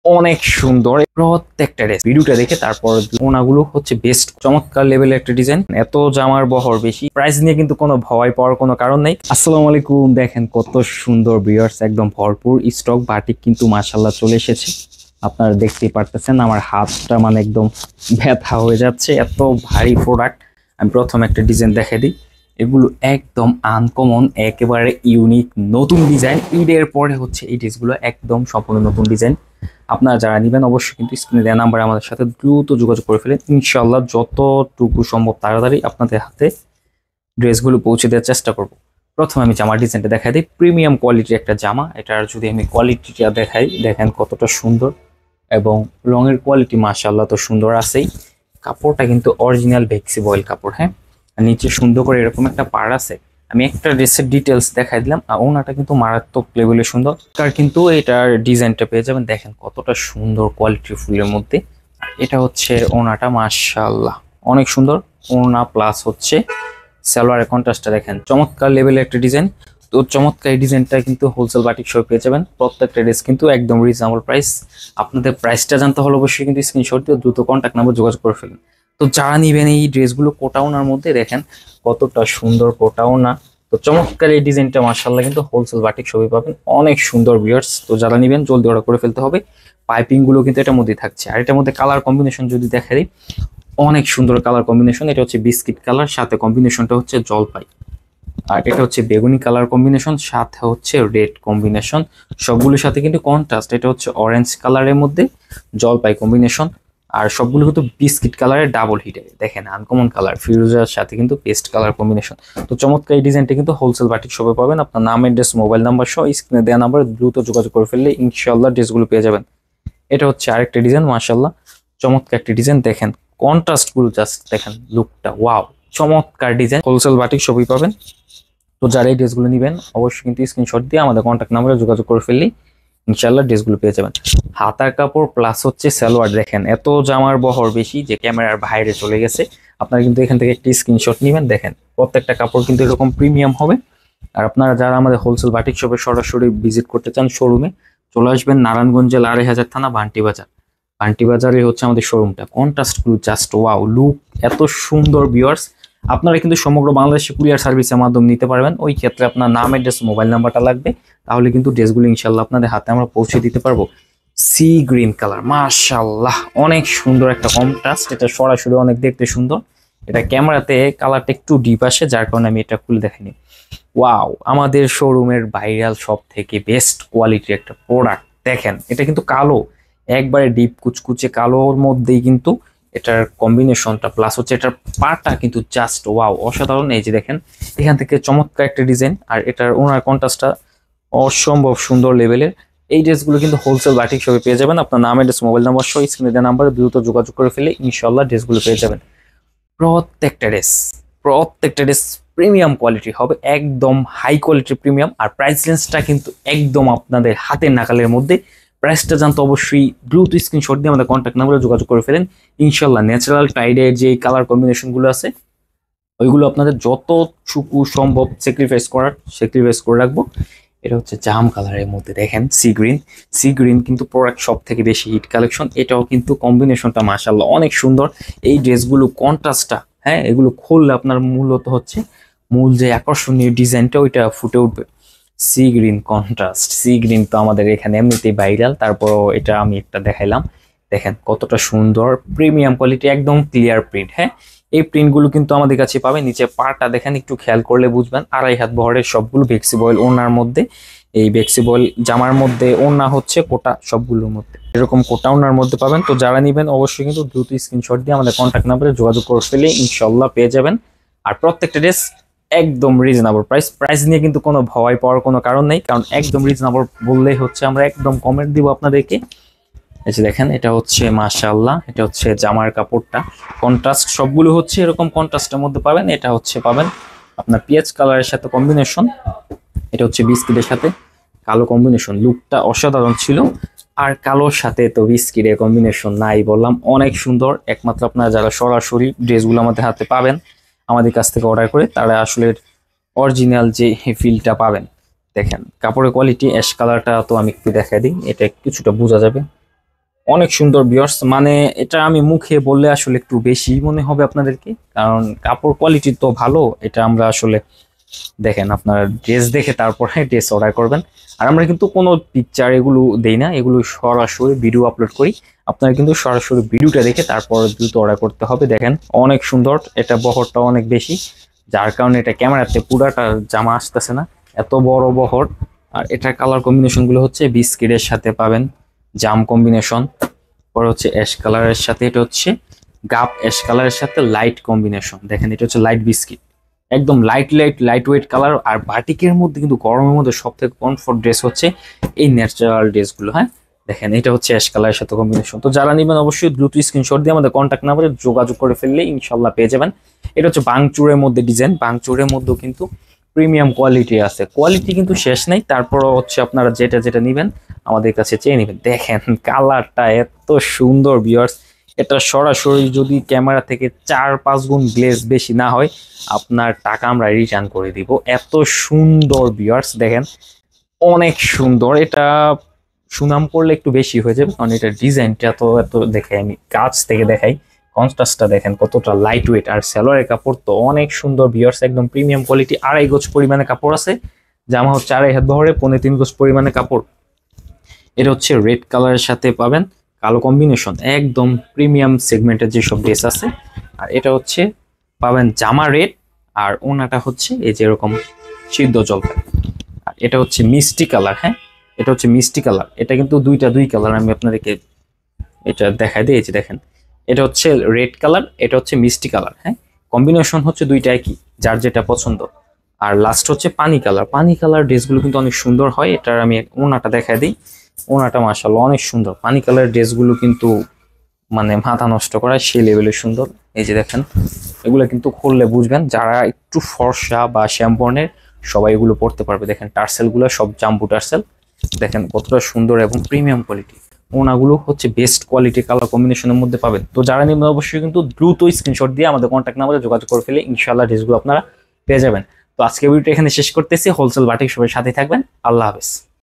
অনেক সুন্দর প্রত্যেকটা ড্রেস। ভিডিওটা দেখে তারপর ওনাগুলো হচ্ছে বেস্ট, চমৎকার লেভেলের একটা ডিজাইন। এত জামার বহর বেশি, প্রাইস নিয়ে কিন্তু কোনো ভয় পাওয়ার কোনো কারণ নেই। আসসালামু আলাইকুম, দেখেন কত সুন্দর ভিউয়ার্স, একদম ভরপুর স্টক বাটিক কিন্তু মাশাআল্লাহ চলে এসেছে। আপনারা দেখতেই পারতেছেন আমার হাতটা মানে একদম ব্যথা হয়ে যাচ্ছে, এত ভারী প্রোডাক্ট। আমি প্রথম একটা ডিজাইন দেখাই দিই। এগুলো একদম আনকমন, একেবারে ইউনিক নতুন ডিজাইন। ঈদের পরে হচ্ছে এই ড্রেসগুলো একদম সম্পূর্ণ নতুন ডিজাইন। আপনারা যারা নেবেন অবশ্যই কিন্তু স্ক্রিনে দেওয়া নাম্বারে আমাদের সাথে দ্রুত যোগাযোগ করে ফেলেন। ইনশাআল্লাহ যতটুকু সম্ভব তাড়াতাড়ি আপনাদের হাতে ড্রেসগুলো পৌঁছে দেওয়ার চেষ্টা করব। প্রথমে আমি জামার ডিজাইনটা দেখাই দিই। প্রিমিয়াম কোয়ালিটির একটা জামা। এটার যদি আমি কোয়ালিটিটা দেখাই, দেখেন কতটা সুন্দর এবং রঙের কোয়ালিটি মাশাআল্লাহ তো সুন্দর আছেই। কাপড়টা কিন্তু অরিজিনাল ভেক্সি বয়েল কাপড়, হ্যাঁ। আর নিচে সুন্দর করে এরকম একটা পাড় আছে। আমি একটা ড্রেসের ডিটেলস দেখাই দিলাম। আর ওনাটা কিন্তু মারাত্মক লেভেলে সুন্দর, কার কিন্তু এটার ডিজাইনটা পেয়ে যাবেন। দেখেন কতটা সুন্দর কোয়ালিটির ফুলের মধ্যে। এটা হচ্ছে ওনাটা, মাশাআল্লাহ অনেক সুন্দর ওনা। প্লাস হচ্ছে সালোয়ারের কন্ট্রাস্টটা দেখেন, চমৎকার লেভেলের একটা ডিজাইন। তো চমৎকার এই ডিজাইনটা কিন্তু হোলসেল বাটিক শপে পেয়ে যাবেন। প্রত্যেকটা ড্রেস কিন্তু একদম রিজনেবল প্রাইস। আপনাদের প্রাইসটা জানতে হলে অবশ্যই কিন্তু স্ক্রিনশট দিয়ে দ্রুত কন্ট্যাক্ট নাম্বার যোগাযোগ করে ফেলুন। তো যারা নিবেন এই ড্রেসগুলো কোটাউনার মধ্যে, দেখেন কতটা সুন্দর কোটাউনা। তো চমৎকার এই ডিজাইনটা মাশাআল্লাহ কিন্তু হোলসেল বাটিক শপে পাবেন। অনেক সুন্দর ভিউয়ার্স। তো যারা নিবেন জলদি অর্ডার করে ফেলতে হবে। পাইপিং গুলো কিন্তু এটার মধ্যে থাকছে। আর এটার মধ্যে কালার কম্বিনেশন যদি দেখা দিই, অনেক সুন্দর কালার কম্বিনেশন। এটা হচ্ছে বিস্কিট কালার, সাথে কম্বিনেশনটা হচ্ছে জলপাই। আর এটা হচ্ছে বেগুনি কালার কম্বিনেশন, সাথে হচ্ছে রেড কম্বিনেশন। সবগুলোর সাথে কিন্তু কন্ট্রাস্ট। এটা হচ্ছে অরেঞ্জ কালারের মধ্যে জলপাই কম্বিনেশন। আর সবগুলো কিন্তু বিস্কিট কালারের ডাবল হিটে, দেখেন আনকমন কালার, ফিরোজার সাথে কিন্তু পেস্ট কালার কম্বিনেশন। তো চমৎকার এই ডিজাইনটা কিন্তু হোলসেল বাটিক শপে পাবেন। আপনার নাম, অ্যাড্রেস, মোবাইল নাম্বার সহ স্ক্রিনে দেওয়া নাম্বার দ্রুত যোগাযোগ করে ফেললে ইনশাআল্লাহ ড্রেসগুলো পেয়ে যাবেন। এটা হচ্ছে আরেকটা ডিজাইন, মাশাআল্লাহ চমৎকার একটি ডিজাইন। দেখেন কন্ট্রাস্ট গুলো, জাস্ট দেখেন লুকটা, ওয়াও চমৎকার ডিজাইন। হোলসেল বাটিক শপেই পাবেন। তো যারা এই ড্রেসগুলো নেবেন অবশ্যই কিন্তু স্ক্রিনশট দিয়ে আমাদের কন্ট্যাক্ট নাম্বারে যোগাযোগ করে ফেললেই ইনশাআল্লাহ ড্রেসগুলো পেয়ে যাবেন। হাতার কাপড় প্লাস হচ্ছে সালোয়ার, দেখেন এত জামার বহর বেশি যে ক্যামেরার বাইরে চলে গেছে। আপনারা কিন্তু এখান থেকে একটি স্ক্রিনশট নেবেন। দেখেন প্রত্যেকটা কাপড় কিন্তু এরকম প্রিমিয়াম হবে। আর আপনারা যারা আমাদের হোলসেল বাটিক শপে সরাসরি ভিজিট করতে চান, শোরুমে চলে আসবেন। নারায়ণগঞ্জ জেলা ২৫০০ থানা, বান্টি বাজার। বান্টি বাজারে হচ্ছে আমাদের শোরুমটা। কন্ট্রাস্ট গুলো জাস্ট ওয়াও, লুক এত সুন্দর ভিউয়ার্স। আপনারা কিন্তু সমগ্র বাংলাদেশে কুরিয়ার সার্ভিসের মাধ্যমে নিতে পারবেন। ওই ক্ষেত্রে আপনার নাম, অ্যাড্রেস, মোবাইল নাম্বারটা লাগবে। তাহলে কিন্তু ড্রেসগুলো ইনশাল্লাহ আপনাদের হাতে আমরা পৌঁছে দিতে পারবো। সি গ্রিন কালার, মাশাআল্লাহ অনেক সুন্দর একটা কন্ট্রাস্ট। এটা সরাসরি অনেক দেখতে সুন্দর। এটা ক্যামেরাতে কালারটা একটু ডিপ আসে, যার কারণে আমি এটা খুলে দেখাইনি। ওয়াও, আমাদের শোরুমের ভাইরাল সব থেকে বেস্ট কোয়ালিটির একটা প্রোডাক্ট। দেখেন এটা কিন্তু কালো, একবারে ডিপ কুচকুচে কালোর মধ্যেই কিন্তু এটার কম্বিনেশনটা, প্লাস হচ্ছে এটার পাটা কিন্তু জাস্ট ওয়াও, অসাধারণ। এই যে দেখেন এখান থেকে চমৎকার একটা ডিজাইন। আর এটার ওনার কন্ট্রাস্টটা অসম্ভব সুন্দর লেভেলের। এই ড্রেসগুলো কিন্তু হোলসেল বাটিক শপে পেয়ে যাবেন। আপনার নাম, অ্যাড্রেস, মোবাইল নাম্বার সহ স্ক্রিনে দেওয়া নাম্বারে দ্রুত যোগাযোগ করে ফেলে ইনশাআল্লাহ ড্রেসগুলো পেয়ে যাবেন। প্রত্যেকটা ড্রেস প্রিমিয়াম কোয়ালিটি হবে, একদম হাই কোয়ালিটির প্রিমিয়াম। আর প্রাইস রেঞ্জটা কিন্তু একদম আপনাদের হাতের নাগালের মধ্যে। প্রাইসটা জানতে অবশ্যই দ্রুত স্ক্রিনশট দিয়ে আমাদের কন্ট্যাক্ট নাম্বারে যোগাযোগ করে ফেলেন। ইনশাল্লাহ ন্যাচারাল টাইডের যে কালার কম্বিনেশনগুলো আছে ওইগুলো আপনাদের যতটুকু সম্ভব স্যাক্রিফাইস করে রাখবো। এটা হচ্ছে জাম কালারের মধ্যে, দেখেন সি গ্রিন কিন্তু প্রোডাক্ট সব থেকে বেশি হিট কালেকশন। এটাও কিন্তু কম্বিনেশনটা মাশাআল্লাহ অনেক সুন্দর। এই ড্রেসগুলো কন্ট্রাস্টটা, হ্যাঁ, এগুলো খুললে আপনার মূলত হচ্ছে মূল যে আকর্ষণীয় ডিজাইনটা ওইটা ফুটে উঠবে। Sea green contrast, sea green তো আমাদের এখানে এমনিতেই ভাইরাল। তারপরও এটা আমি একটা দেখাইলাম। দেখেন কতটা সুন্দর প্রিমিয়াম কোয়ালিটি, একদম ক্লিয়ার প্রিন্ট। হ্যাঁ, এই প্রিন্টগুলো কিন্তু আমাদের কাছে পাবেন। নিচে পাটা দেখেন, একটু খেয়াল করলে বুঝবেন। ২.৫ হাত বহরের সবগুলো ভেক্সিবয়েল ওনার মধ্যে। এই ভেক্সিবয়েল জামার মধ্যে ওনা হচ্ছে কোটা, সবগুলোর মধ্যে এরকম কোটা ওনার মধ্যে পাবেন। তো যারা নিবেন অবশ্যই কিন্তু দ্রুত স্ক্রিনশট দিয়ে আমাদের কন্ট্যাক্ট নাম্বারে যোগাযোগ করে ফেলে ইনশাল্লাহ পেয়ে যাবেন। আর প্রত্যেকটা ড্রেস একদম রিজনেবল প্রাইস নিয়ে কিন্তু কোনো ভয় পাওয়ার কোনো কারণ নেই, কারণ একদম রিজনেবল বললেই হচ্ছে আমরা একদম কমেন্ট দিব আপনাদেরকে। এই যে দেখেন এটা হচ্ছে মাশাআল্লাহ, এটা হচ্ছে জামার কাপড়টা কন্ট্রাস্ট, সবগুলো হচ্ছে এরকম কন্ট্রাস্টের মধ্যে পাবেন। এটা হচ্ছে পাবেন আপনার পিঁয়াজ কালারের সাথে কম্বিনেশন। এটা হচ্ছে বিস্কিটের সাথে কালো কম্বিনেশন, লুকটা অসাধারণ ছিল। আর কালোর সাথে তো বিস্কিটের কম্বিনেশন নাই বললাম, অনেক সুন্দর। একমাত্র আপনারা যারা সরাসরি ড্রেসগুলো আমাদের হাতে পাবেন আমাদের কাছ থেকে অর্ডার করে, তারা আসলে অরিজিনাল যে ফিলটা পাবেন। দেখেন কাপড়ের কোয়ালিটি, অ্যাশ কালারটা তো আমি একটু দেখাই দিই, এটা কিছুটা বোঝা যাবে। অনেক সুন্দর ভিউয়ার্স, মানে এটা আমি মুখে বললে আসলে একটু বেশি মনে হবে আপনাদেরকে, কারণ কাপড় কোয়ালিটি তো ভালো। এটা আমরা আসলে দেখেন, আপনার ড্রেস দেখে তারপরে ড্রেস অর্ডার করবেন। আর আমরা কিন্তু কোনো পিকচার এগুলো দেই না, এগুলো সরাসরি ভিডিও আপলোড করি। আপনারা কিন্তু সরাসরি ভিডিওটা দেখে তারপর দ্রুত অর্ডার করতে হবে। দেখেন অনেক সুন্দর, এটা বহরটা অনেক বেশি, যার কারণে এটা ক্যামেরাতে পুরাটা জামা আসতেছে না, এত বড় বহর। আর এটার কালার কম্বিনেশন গুলো হচ্ছে বিস্কিটের সাথে পাবেন জাম কম্বিনেশন, পরে হচ্ছে অ্যাশ কালারের সাথে, এটা হচ্ছে গাপ অ্যাশ কালারের সাথে লাইট কম্বিনেশন। দেখেন এটা হচ্ছে লাইট বিস্কিট, একদম লাইট ওয়েট কালার। আর বাটিকের মধ্যে কিন্তু গরমের মধ্যে সব থেকে কমফোর্ট ড্রেস হচ্ছে এই ন্যাচারাল ড্রেসগুলো। হ্যাঁ দেখেন এটা হচ্ছে অ্যাশ কালারের সাথে কম্বিনেশন। তো যারা নেবেন অবশ্যই দ্রুত স্ক্রিনশট দিয়ে আমাদের কন্ট্যাক্ট নাম্বারে যোগাযোগ করে ফেললে ইনশাল্লাহ পেয়ে যাবেন। এটা হচ্ছে বাংচুরের মধ্যে ডিজাইন, বাংচুরের মধ্যেও কিন্তু প্রিমিয়াম কোয়ালিটি আছে, কোয়ালিটি কিন্তু শেষ নাই। তারপরও হচ্ছে আপনারা যেটা যেটা নেবেন আমাদের কাছে চেয়ে নেবেন। দেখেন কালারটা এত সুন্দর ভিউয়ার্স, এটা সরাসরি যদি ক্যামেরা থেকে 4-5 গুণ গ্লেজ বেশি না হয় আপনার টাকা আমরা রিটার্ন করে দিব। এত সুন্দর ভিউয়ার্স, দেখেন অনেক সুন্দর। এটা সুনাম করলে একটু বেশি হয়ে যাবে, কারণ এটা ডিজাইনটা এত এত দেখে আমি কাছ থেকে দেখাই। কনট্রাস্টটা দেখেন কতটা লাইট ওয়েট, আর সালোয়ারের কাপড় তো অনেক সুন্দর ভিউয়ার্স, একদম প্রিমিয়াম কোয়ালিটি। 2.5 গজ পরিমাণে কাপড় আছে, জামা হচ্ছে 2.5 হাত বহরে 3.5 গজ পরিমাণে কাপড়। এটা হচ্ছে রেড কালারের সাথে পাবেন কালো কম্বিনেশন, একদম প্রিমিয়াম সেগমেন্টের যেসব ড্রেস আছে। আর এটা হচ্ছে পাবেন জামা রেড, আর ওনাটা হচ্ছে এই যে এরকম সিদ্ধ জলপাই। আর এটা হচ্ছে মিষ্টি কালার। হ্যাঁ এটা হচ্ছে মিষ্টি কালার, এটা কিন্তু দুই কালার আমি আপনাদেরকে এটা দেখাই দিই। এই যে দেখেন এটা হচ্ছে রেড কালার, এটা হচ্ছে মিষ্টি কালার। হ্যাঁ কম্বিনেশন হচ্ছে দুইটা একই, যার যেটা পছন্দ। আর লাস্ট হচ্ছে পানি কালার। পানি কালার ড্রেসগুলো কিন্তু অনেক সুন্দর হয়, এটার আমি ওনাটা দেখাই দিই। ওনাটা মাশাআল্লাহ অনেক সুন্দর, পানি কালার ড্রেসগুলো কিন্তু মানে মাথা নষ্ট করা সেই লেভেলের সুন্দর। এই যে দেখেন এগুলো কিন্তু খুললে বুঝবেন, যারা একটু ফর্সা বা শ্যাম্পনের সবাই এগুলো পড়তে পারবে। দেখেন টার্সেল গুলো সব জাম্বু টার্সেল, দেখেন কতটা সুন্দর এবং প্রিমিয়াম কোয়ালিটি। ওনাগুলো হচ্ছে বেস্ট কোয়ালিটি কালার কম্বিনেশনের মধ্যে পাবেন। তো যারা নেবেন অবশ্যই কিন্তু দ্রুত স্ক্রিনশট দিয়ে আমাদের কন্ট্যাক্ট নাম্বারে যোগাযোগ করে ফেলে ইনশাআল্লাহ ড্রেসগুলো আপনারা পেয়ে যাবেন। তো আজকে ভিডিওটা এখানে শেষ করতেছি। হোলসেল বাটিক সবাই সাথে থাকবেন। আল্লাহ হাফেজ।